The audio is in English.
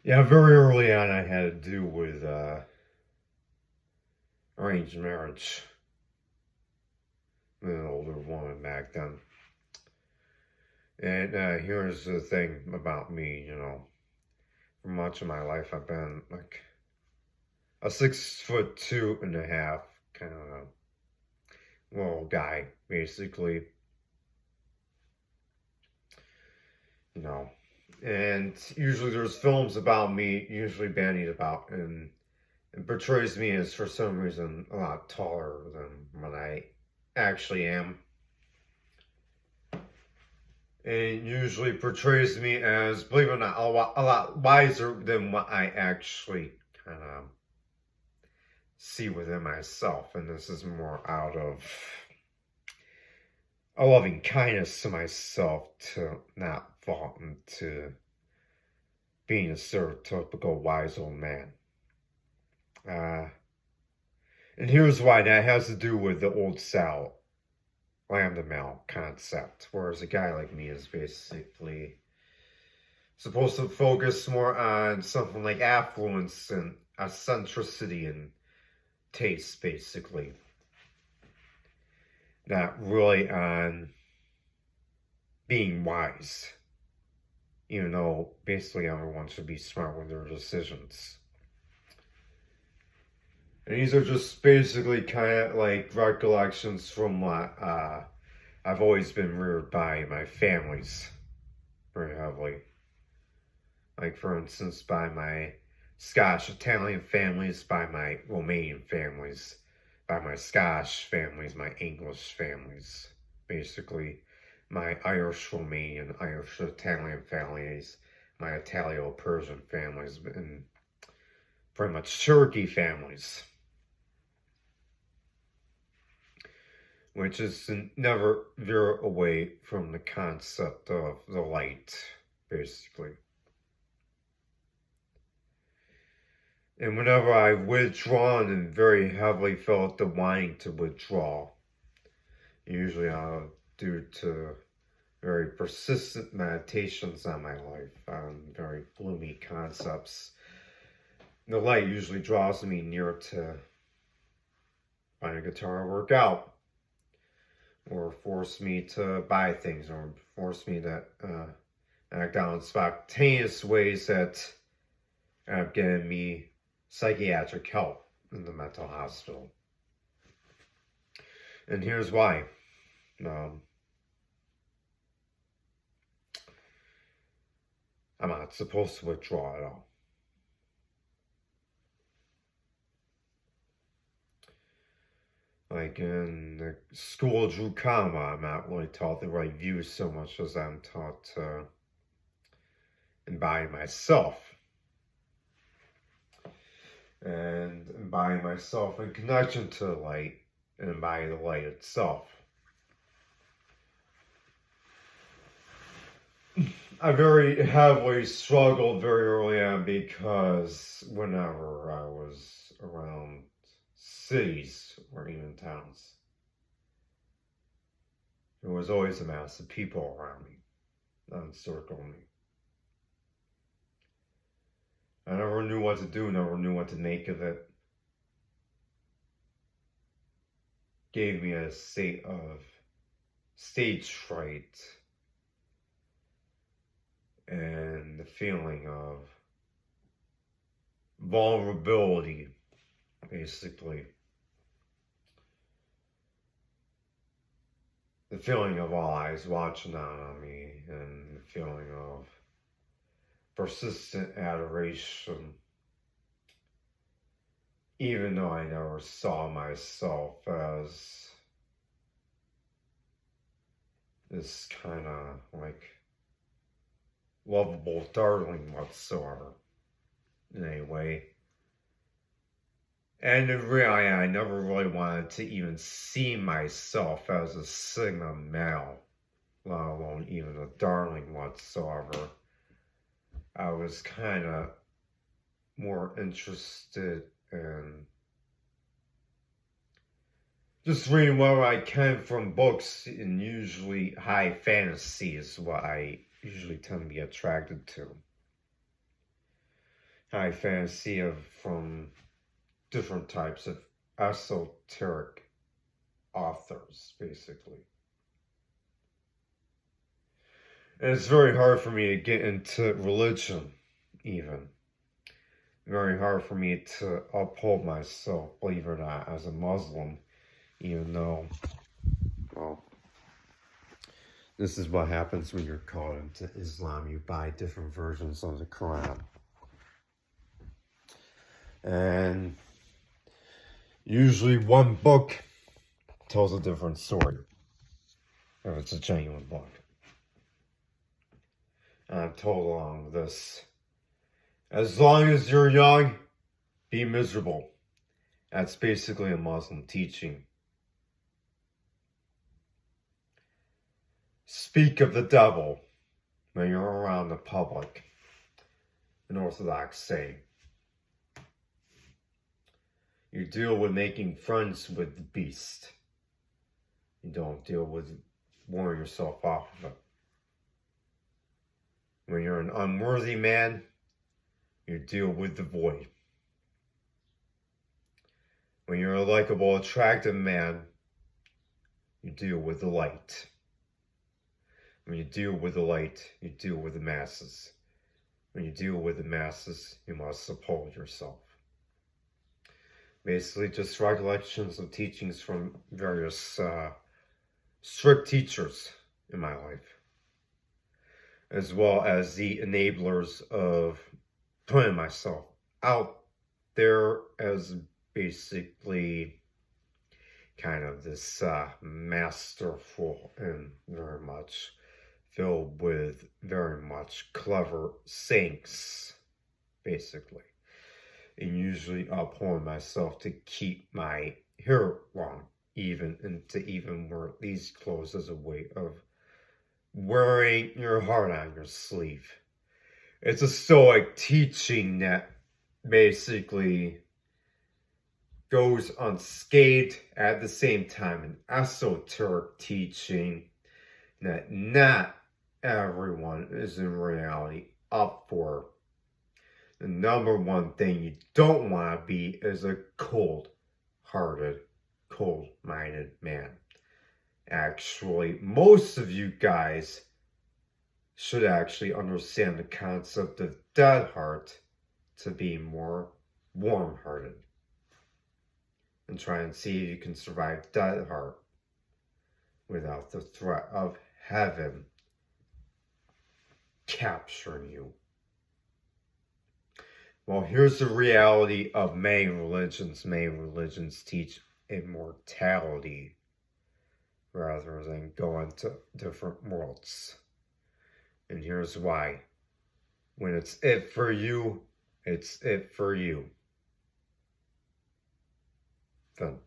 Yeah, very early on, I had to do with arranged marriage with an older woman back then. And here's the thing about me, for much of my life, I've been like a 6 foot 2.5 kind of little guy, basically, you know. And usually there's films about me, usually bandied about, and it portrays me as, for some reason, a lot taller than what I actually am. And usually portrays me as, believe it or not, a lot wiser than what I actually kind of see within myself. And this is more out of a loving kindness to myself to not fall into being a stereotypical wise old man. Uh, and here's why that has to do with the old Sal lambda male concept, whereas a guy like me is basically supposed to focus more on something like affluence and eccentricity and taste, basically. Not really on being wise, even though basically everyone should be smart with their decisions. And these are just basically kind of like recollections from what I've always been reared by my families very heavily. Like, for instance, by my Scotch Italian families, by my Romanian families, by my Scotch families, my English families, basically my Irish Romanian, Irish Italian families, my Italo Persian families, and pretty much Turkey families, which is to never veer away from the concept of the light, basically. And whenever I've withdrawn and very heavily felt the wanting to withdraw, usually due to very persistent meditations on my life, on very gloomy concepts, the light usually draws me near to find a guitar work out, or force me to buy things, or force me to act out in spontaneous ways that have given me psychiatric help in the mental hospital. And here's why. Um, I'm not supposed to withdraw at all. Like in the school of Drew Kama, I'm not really taught the right views so much as I'm taught to embody myself. And embody myself in connection to the light, and embody the light itself. I very heavily struggled very early on because whenever I was around cities or even towns, there was always a mass of people around me that encircled me. I never knew what to do, never knew what to make of it. Gave me a state of stage fright and the feeling of vulnerability, basically. The feeling of all eyes watching down on me, and the feeling of persistent adoration, even though I never saw myself as this kind of like lovable darling whatsoever in any way. And in reality, I never really wanted to even see myself as a Sigma male, let alone even a darling whatsoever. I was kind of more interested in just reading what I can from books, and usually high fantasy is what I usually tend to be attracted to. high fantasy from different types of esoteric authors, basically. And it's very hard for me to get into religion, even. Very hard for me to uphold myself, believe it or not, as a Muslim, even though, well, this is what happens when you're caught into Islam. You buy different versions of the Quran. And usually one book tells a different story, if it's a genuine book. And I'm told along this, as long as you're young, be miserable. That's basically a Muslim teaching. Speak of the devil when you're around the public, an Orthodox saying. You deal with making friends with the beast. You don't deal with warring yourself off of it. When you're an unworthy man, you deal with the void. When you're a likable, attractive man, you deal with the light. When you deal with the light, you deal with the masses. When you deal with the masses, you must uphold yourself. Basically, just recollections of teachings from various strict teachers in my life, as well as the enablers of putting myself out there as basically kind of this masterful and very much filled with very much clever sayings, basically. And usually upholding myself to keep my hair long, and to even wear these clothes as a way of wearing your heart on your sleeve. It's a Stoic teaching that basically goes unscathed, at the same time an esoteric teaching that not everyone is in reality up for. The number one thing you don't want to be is a cold-hearted, cold-minded man. Actually, most of you guys should actually understand the concept of dead heart to be more warm-hearted. And try and see if you can survive dead heart without the threat of heaven capturing you. Well, here's the reality of many religions. Many religions teach immortality rather than going to different worlds. And here's why. When it's it for you, it's it for you. Then